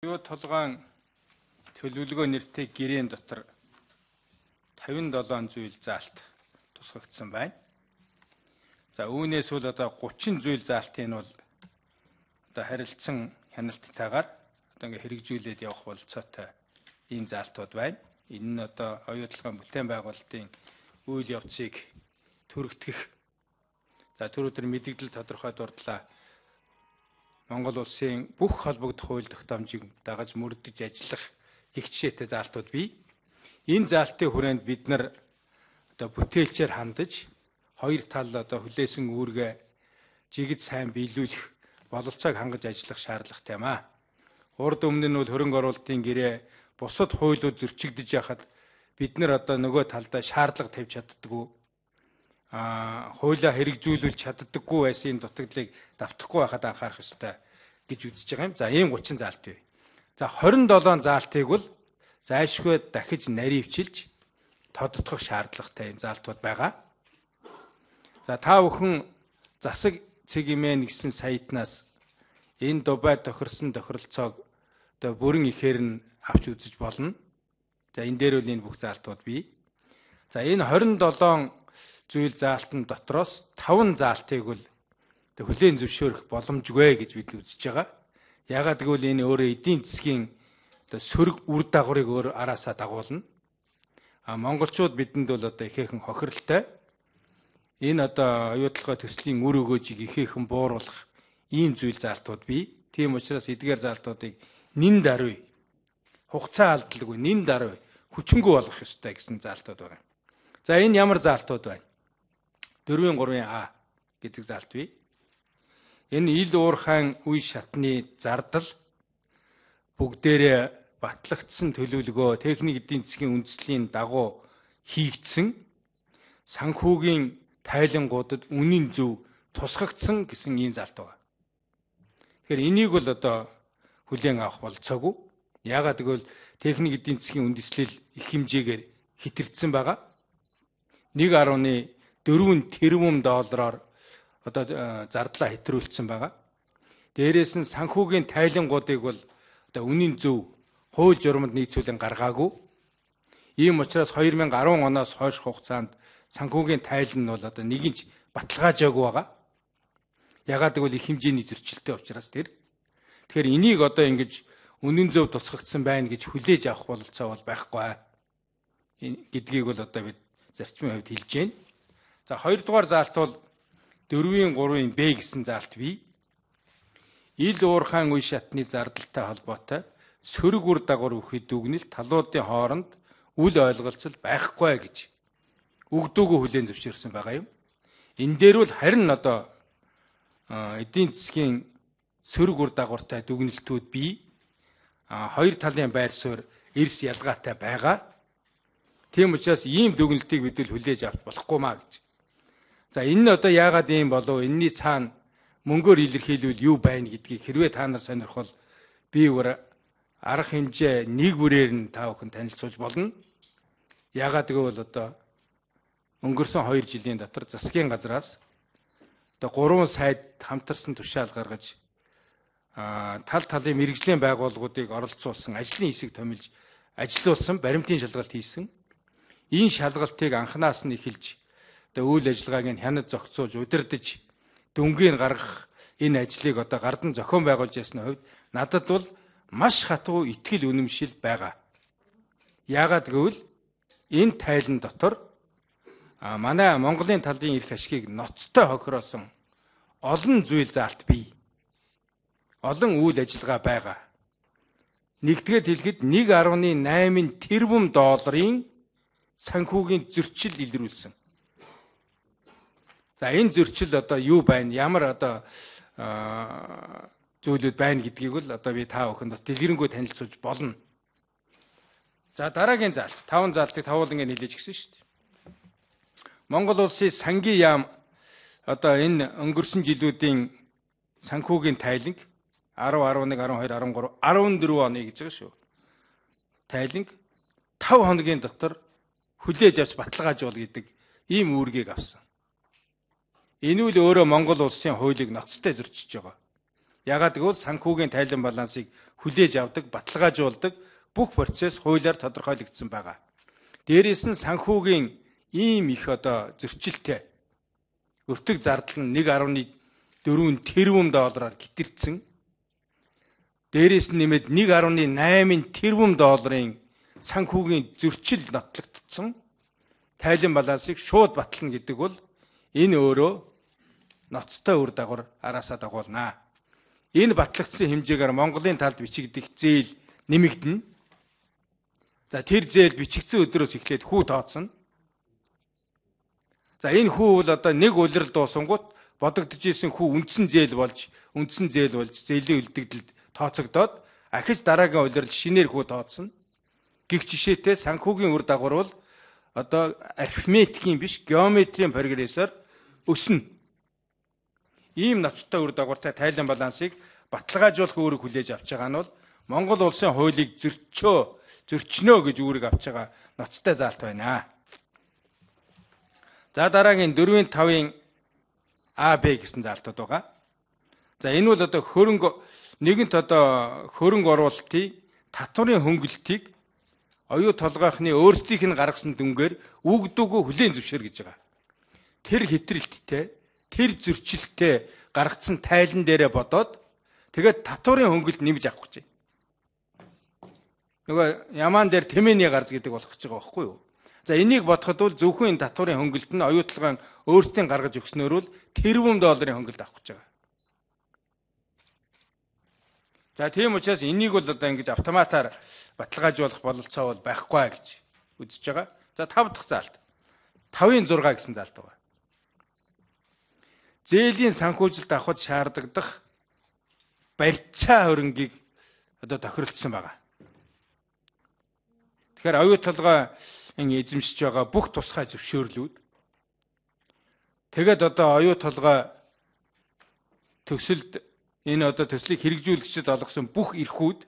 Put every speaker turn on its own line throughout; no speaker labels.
Юу толгойн төлөвлөгөө нэртэй гэрээний дотор 57 зүйл заалт тусгагдсан байна. За үүнээс бол одоо 30 зүйл заалтын бол одоо харилцсан хяналттайгаар одоо ингээ хэрэгжүүлээд явах болцоотой ийм заалтууд байна. Энэ нь одоо оюутлогын бүтээн байгуулалтын үйл явцыг төрөгдөх. За түр өдөр мэдээлэл тодорхой дурдлаа Монгол улсын бүх холбогдох хууль тогтоомжийг дагаж мөрдөж ажиллах гих жишээтэй заалтууд бий. Энэ заалтын хүрээнд бид нар одоо бүтээлчээр хандаж хоёр тал одоо хүлээсэн үүргээ жигд сайн биелүүлэх бололцоог хангаж ажиллах шаардлагатай юм аа. Урд өмнө нь бол хөрөнгө оруулалтын гэрээ бусад хуулиуд зөрчигдөж яхад бид нар одоо нөгөө талдаа шаардлага тавьж чаддаггүй. Хуулиа хэрэгжүүлүүлж чаддаггүй байсан дутагдлыг давтахгүй байхад анхаарах ёстой гэж үзэж байгаа юм. За ийм 30 заалт бий. За 27 заалтыг бол зайлшгүй дахиж наривчилж тодтогдох шаардлагатай юм заалтууд байгаа. За та бүхэн засаг цэгмэн гэсэн сайтнаас энэ Дубайд тохирсон тохиролцоог одоо бүрэн ихээр нь авч үзэж болно. За энэ дээр бол энэ бүх заалтууд бий. За энэ 27 зүйл заалтын дотроос 5 заалтыг бол хүлээн зөвшөөрөх боломжгүй гэж бид үзэж байгаа. Яагаад гэвэл энэ өөрөө эдийн засгийн сөрөг үр дагаврыг өөр араасаа дагуулна. Монголчууд бидэнд бол одоо ихээхэн хохирлтой. Энэ одоо оюутлогын төслийн үр өгөөжийг ихээхэн бууруулах ийм зүйл заалтууд бий. Тийм учраас эдгээр заалтуудыг нэн даруй хугацаа алдалгүй нэн даруй хүчингү болгох ёстой гэсэн заалтууд байна. За энэ ямар заалтууд байна? 4-3А гэдэг заалт бий. Энэ ил уурхайн үе шатны зардал бүгдээрээ батлагдсан төлөвлөгөө техник эдийн засгийн үндэслэлийн дагуу хийгдсэн санхүүгийн тайлангуудад үнийн зөв тусгагдсан гэсэн ийм заалт байна. Тэгэхээр энийг бол одоо хүлээн авах болцоогүй. Яагаад гэвэл техник эдийн засгийн үндэслэл их хэмжээгээр хэтэрдсэн байгаа. 1.4 тэрбум доллараар одоо зардлаа хэтрүүлсэн байгаа. Дээрээс нь санхүүгийн тайлангуудыг бол одоо үнийн зөв хууль журманд нийцүүлэн гаргаагүй. Ийм учраас 2010 оноос хойш хугацаанд санхүүгийн тайлан нь бол одоо нэгэнч баталгаажаагүй байгаа. Ягаад гэвэл их хэмжээний зөрчилтэй учраас тэр. Тэгэхээр энийг одоо ингэж үнийн зөв тусгагдсан байна гэж хүлээж авах бололцоо бол байхгүй гэдгийг бол одоо бид зарчмын хувьд хэлж байна. За хоёрдугаар заалт бол 4-3-Б гэсэн заалт бий. Ил уурхайн үе шатны зардалтай холбоотой сөрөг үр дагавар бүхий дүгнэлт талуудын хооронд үл ойлголцол байхгүй гэж өгдөөгүй хүлээн зөвшөөрсөн байгаа юм. Энэ дээр бол харин одоо эдийн засгийн сөрөг үр дагавартай дүгнэлтүүд бий. Хоёр талын байр суурь эрс ялгаатай байгаа. Тийм учраас ийм дүгнэлтийг бид хүлээж авч болохгүй маа гэж. За энэ нь одоо яагаад ийм болов? Энэний цаана мөнгөөр илэрхийлвэл юу байна гэдгийг хэрвээ та нар сонирхол би өөр арга хэмжээ нэг бүрээр нь та бүхэн танилцуулж болно. Яагаад гэвэл одоо өнгөрсөн 2 жилийн дотор засгийн газраас одоо 3 сайд хамтарсан тушаал гаргаж тал талын мэрэгжлийн байгууллагуудыг оролцуулсан ажлын хэсэг томилж ажилуулсан баримтын шалгалт хийсэн. Энэ шалгалтыг анханаас нь эхэлж үйл ажиллагааг нь хянаж зохицуулж удирдах дүнгийн гаргах энэ ажлыг одоо гардан зохион байгуулж ясны хувьд надад бол маш хатуу итгэл үнэмшил байгаа. Яагаад гэвэл энэ тайлан дотор манай Монголын талын эрх ашгийг ноцтой хохироосон олон зүйл заалт бий. Олон үйл ажиллагаа байгаа. Нэгдгээд хэлэхэд 1.8 тэрбум долларын санхүүгийн зөрчил илрүүлсэн. За энэ зөрчил одоо юу байна? Ямар одоо зүйлүүд байна гэдгийг бол одоо би та бүхэнд бас дэлгэрэнгүй танилцуулж болно. За дараагийн заалт 5 заалтыг тавуулан хэлж гисэн шүү дээ. Монгол улсын сангийн яам одоо энэ өнгөрсөн жилүүдийн санхүүгийн тайланг 10, 11, 12, 13, 14 оны гэж байгаа шүү. Тайланг 5 хоногийн дотор хүлээж авч баталгаажуул гэдэг ийм үүргийг авсан. Энэ үл өөрөө Монгол улсын хуулийг ноцтой зөрчиж байгаа. Ягаад гэвэл санхүүгийн тайлан балансыг хүлээж авдаг, баталгаажуулдаг бүх процесс хуулиар тодорхойлогдсон байгаа. Дээрээс нь санхүүгийн ийм их зөрчилтэй өртөг зардал нь 1.4 тэрбум доллараар гитэрсэн. Дээрээс нь нэмээд 1.8 тэрбум долларын санхүүгийн зөрчил нотлогдсон. Тайлан балансыг шууд батлана гэдэг бол энэ өөрөө ноцтой үр дагавар араасаа дагуулна. Энэ батлагдсан хэмжээгээр Монголын талд бичигдэх зээл нэмэгдэнэ. За тэр зээл бичигдсэн өдрөөс эхлээд хүү тооцно. За энэ хүү бол нэг улирал дуусангууд бодогдож исэн хүү үндсэн зээл болж зээлийн үлдэгдэлд тооцогдоод ахиж дараагийн улирал шинээр хүү тооцно. Гэх жишээтэй санхүүгийн үр дагавар бол арифметикийн биш геометрийн прогрессор өснө. Ийм ноцтой үр дагавартай тайлан балансыг баталгаажуулах үүрэг хүлээж авч байгаа нь бол Монгол улсын хуулийг зөрчнөө гэж үүрэг авч байгаа ноцтой заалт байна. За дараагийн 4-5-ын АБ гэсэн заалтууд байгаа. За энэ бол хөрөнгө оруулалтын татварын хөнгөлөлтийг оюу толгойхны өөрсдийнх нь гаргасан дүнгээр үгдүүгөө хүлээн зөвшөөр гэж байгаа. Тэр хэтрэлттэй, тэр зөрчилтэй гаргацсан тайлан дээрээ бодоод тэгээд татварын хөнгөлөлт нэмж авах гэж байна. Нөгөө ямаан дээр тэмээний гарц гэдэг болох гэж байгаа байхгүй юу? За энийг бодоход бол зөвхөн энэ татварын хөнгөлөлт нь оюу толгойн өөрсдийн гаргаж өгснөөр бол тэрбум долларын хөнгөлөлт авах гэж байгаа. За тийм учраас энийг бол ингэж автоматар баталгаажуулах бололцоо бол байхгүй гэж үзэж байгаа. За 5 дахь заалт. 5-6 гэсэн заалт байгаа. Зээлийн санхүүжилт авахд шаардлагадах барьцаа хөрөнгийг тохиролцсон байгаа. Тэгэхээр оюу толгой эзэмшиж байгаа бүх тусгай зөвшөөрлүүд тэгээд оюу толгой төсөлд энэ төслийг хэрэгжүүлэгчид олгосон бүх эрхүүд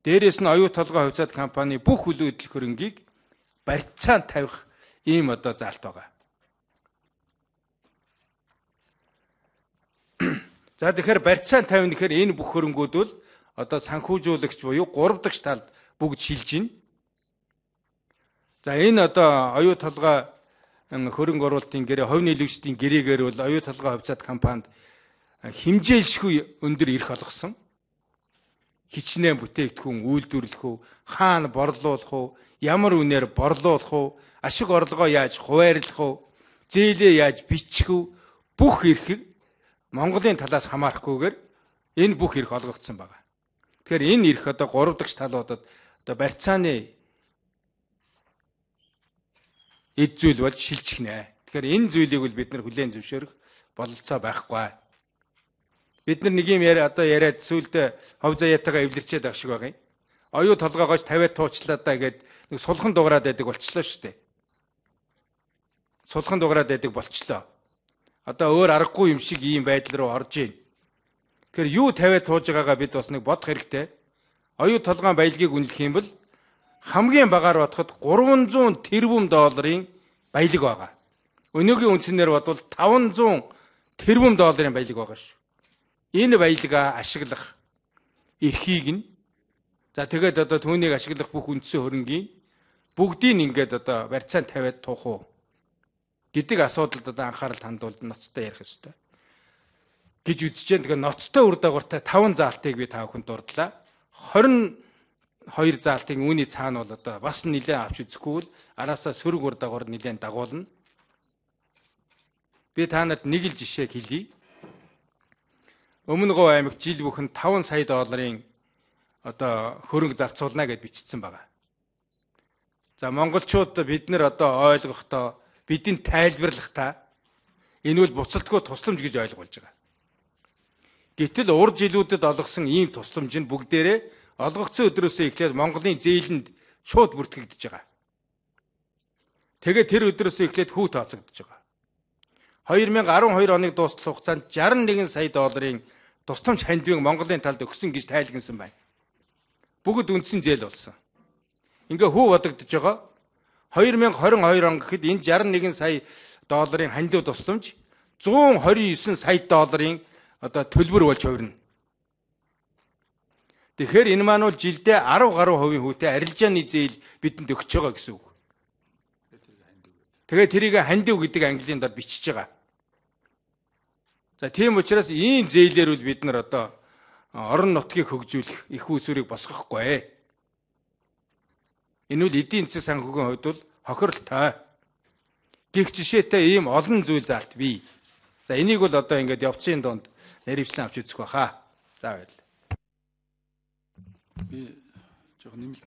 дээрээс нь оюу толгой хувьцаат компани бүх үйл хөдлөх хөрөнгийг барьцаанд тавих ийм заалт байгаа. За тэгэхээр барьцаанд тавина гэхээр энэ бүх хөрөнгүүд бол санхүүжуулагч буюу 3 дахь талд бүгд шилж байна. За энэ оюу толгой хөрөнгө оруулалтын гэрээ, хувь нийлэгчдийн гэрээгээр бол оюу толгой хувьцаат компанид хэмжээлшгүй өндөр эрх олгосон. Хичнээн бүтээгдэхүүн үйлдвэрлэх үү, хаана борлуулах үү, ямар үнээр борлуулах үү, ашиг орлогоо яаж хуваарлах үү, зээлээ яаж бичих үү, бүх эрхийг Монголын талаас хамаарахгүйгээр энэ бүх эрх олгогдсон байна. Тэгэхээр энэ эрх 3 дахь талуудад барьцааны эд зүйл болж шилжихнэ. Тэгэхээр энэ зүйлийг бол бид нар хүлээн зөвшөөрөх бололцоо байхгүй. Бид нар нэг юм яриад сүүлдээ хов заяатайгаа эвлэрчээд байх шиг байгаа юм. Оюу толгойгоос 50 туучлаа да гэд нэг сулхан дуграад байдаг болчлоо шүү дээ. Сулхан дуграад байдаг болчлоо. Өөр аргагүй юм шиг ийм байдал руу орж ийн. Тэгэхээр юу 50 тууж байгаагаа бид бас нэг бодох хэрэгтэй. Оюу толгойн баялагийг үнэлэх юм бол хамгийн багаар бодоход 300 тэрбум долларын баялаг байгаа. Өнөөгийн үндсээр бодвол 500 тэрбум долларын баялаг байгаа шүү. Энэ баялагаа ашиглах эрхийг нь тэгээд түүнийг ашиглах бүх үндсэн хөрөнгийн бүгдийг ингээд барьцаанд тавиад туах уу гэдэг асуудалд анхаарал хандуулж ноцтой ярих ёстой гэж үзэж байна. Тэгэхээр ноцтой үр дагавартай 5 заалтыг би та бүхэнд дурдлаа. 22 заалтын үүний цаана бол бас нэлээд авч үзэхгүй бол араасаа сөрөг үр дагавар нэлээд дагуулна. Би та нарт нэг л жишээ хэлье. Өмнөгов аймагт жил бүхэн 5 сая долларын хөрөнгө зарцуулна гэж бичсэн байгаа. За монголчууд бид нар ойлгохдоо бидний тайлбарлахдаа энэ бол буцалтгүй тусламж гэж ойлгуулж байгаа. Гэтэл урд жилүүдэд олгосон ийм тусламж нь бүгдээрээ олгогдсон өдрөөсөө эхлээд Монголын зээлэнд шууд бүртгэгдэж байгаа. Тэгээд тэр өдрөөсөө эхлээд хүү тооцогдож байгаа. 2012 оны дуустал хугацаанд 61 сая долларын тусламж хандвиг Монголын талд өгсөн гэж тайлгнасан байна. Бүгд үндсэн зээл болсон. Ингээ хүү бодогдож байгаа. 2022 он гэхэд энэ 61 сая долларын хандив тусламж 129 сая долларын төлбөр болж хувирна. Тэгэхээр энэ маань бол жилдээ 10 гаруй хувийн хүүтэй арилжааны зээл бидэнд өгч байгаа гэсэн үг. Тэгээд тэрийг хандив гэдэг английн дор бичиж байгаа. За тийм учраас ийм зээлээр үл бид нар одоо орон нутгийг хөгжүүлэх их усүрийг босгохгүй. Энэ үл эдийн засгийн санхүүгийн хувьд бол хохиролтой. Гэх жишээтэй ийм олон зүйл заалт бий. За энийг бол одоо ингээд явцын донд наривчлан авч үзэх байхаа. За баярлалаа.
Би жоохон нэмэлт